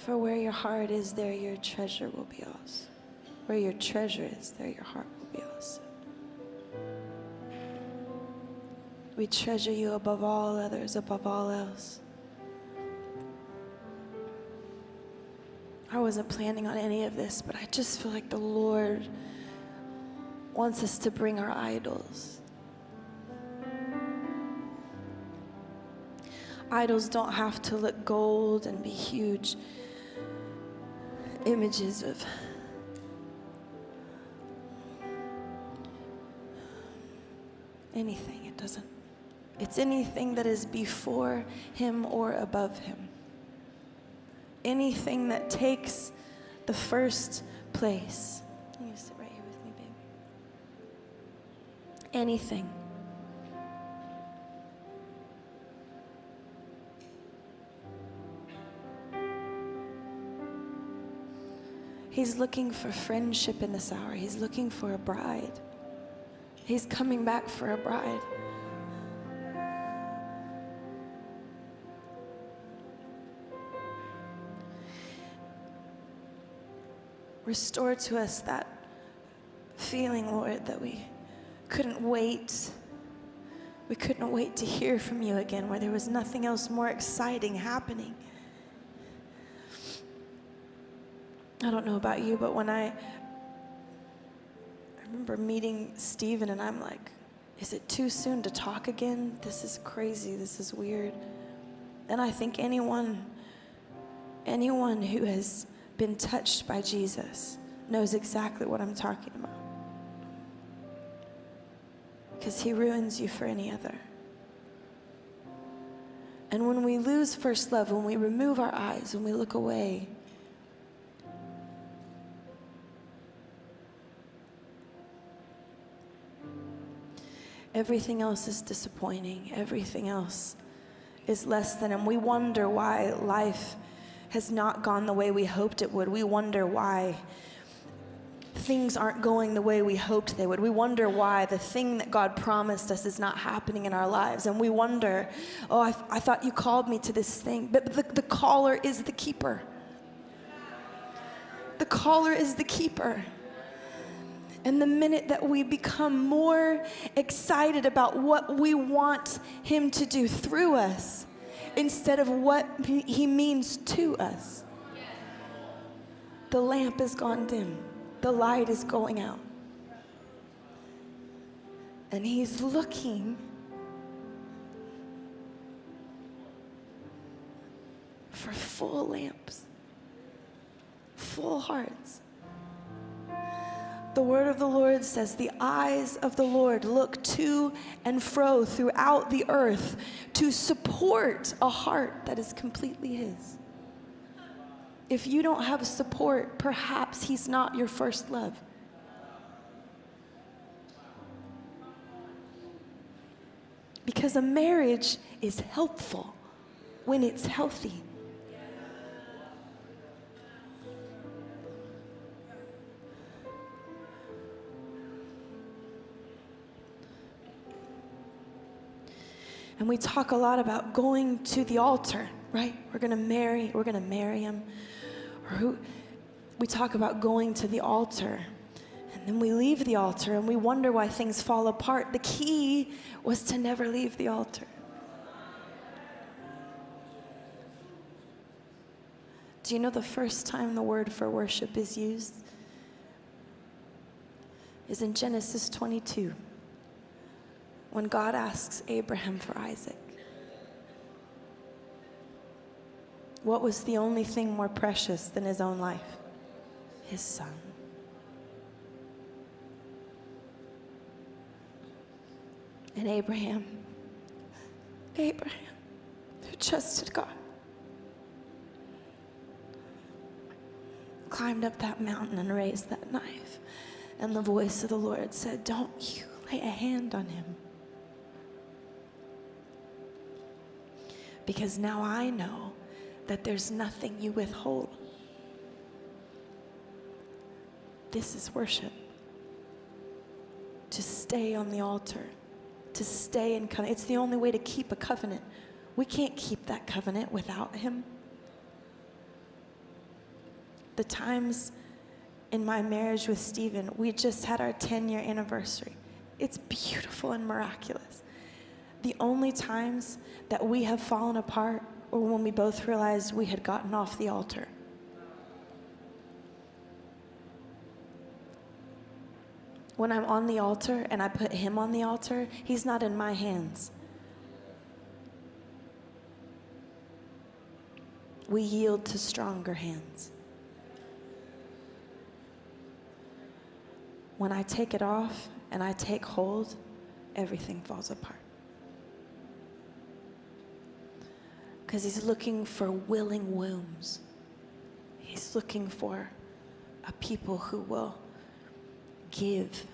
For where your heart is, there your treasure will be also. Where your treasure is, there your heart will be also. We treasure you above all others, above all else. I wasn't planning on any of this, but I just feel like the Lord wants us to bring our idols. Idols don't have to look gold and be huge images of anything. It doesn't. It's anything that is before him or above him. Anything that takes the first place. Can you sit right here with me, baby? Anything. He's looking for friendship in this hour. He's looking for a bride. He's coming back for a bride. Restore to us that feeling, Lord, that we couldn't wait. We couldn't wait to hear from you again, where there was nothing else more exciting happening. I don't know about you, but when I remember meeting Stephen, and I'm like, is it too soon to talk again? This is crazy. This is weird. And I think anyone who has been touched by Jesus knows exactly what I'm talking about. Because he ruins you for any other. And when we lose first love, when we remove our eyes, when we look away, everything else is disappointing. Everything else is less than. And we wonder why life has not gone the way we hoped it would. We wonder why things aren't going the way we hoped they would. We wonder why the thing that God promised us is not happening in our lives. And we wonder, oh, I thought you called me to this thing. But the caller is the keeper. The caller is the keeper. And the minute that we become more excited about what we want him to do through us, instead of what he means to us, the lamp has gone dim. The light is going out. And he's looking for full lamps, full hearts. The word of the Lord says, the eyes of the Lord look to and fro throughout the earth to support a heart that is completely his. If you don't have support, perhaps he's not your first love. Because a marriage is helpful when it's healthy. And we talk a lot about going to the altar, right? We're gonna marry him. We talk about going to the altar, and then we leave the altar and we wonder why things fall apart. The key was to never leave the altar. Do you know the first time the word for worship is used is in Genesis 22, when God asks Abraham for Isaac? What was the only thing more precious than his own life? His son. And Abraham, who trusted God, climbed up that mountain and raised that knife. And the voice of the Lord said, don't you lay a hand on him. Because now I know that there's nothing you withhold. This is worship. To stay on the altar. To stay in covenant. It's the only way to keep a covenant. We can't keep that covenant without him. The times in my marriage with Stephen, we just had our 10-year anniversary. It's beautiful and miraculous. The only times that we have fallen apart were when we both realized we had gotten off the altar. When I'm on the altar and I put him on the altar, he's not in my hands. We yield to stronger hands. When I take it off and I take hold, everything falls apart. Because he's looking for willing wombs. He's looking for a people who will give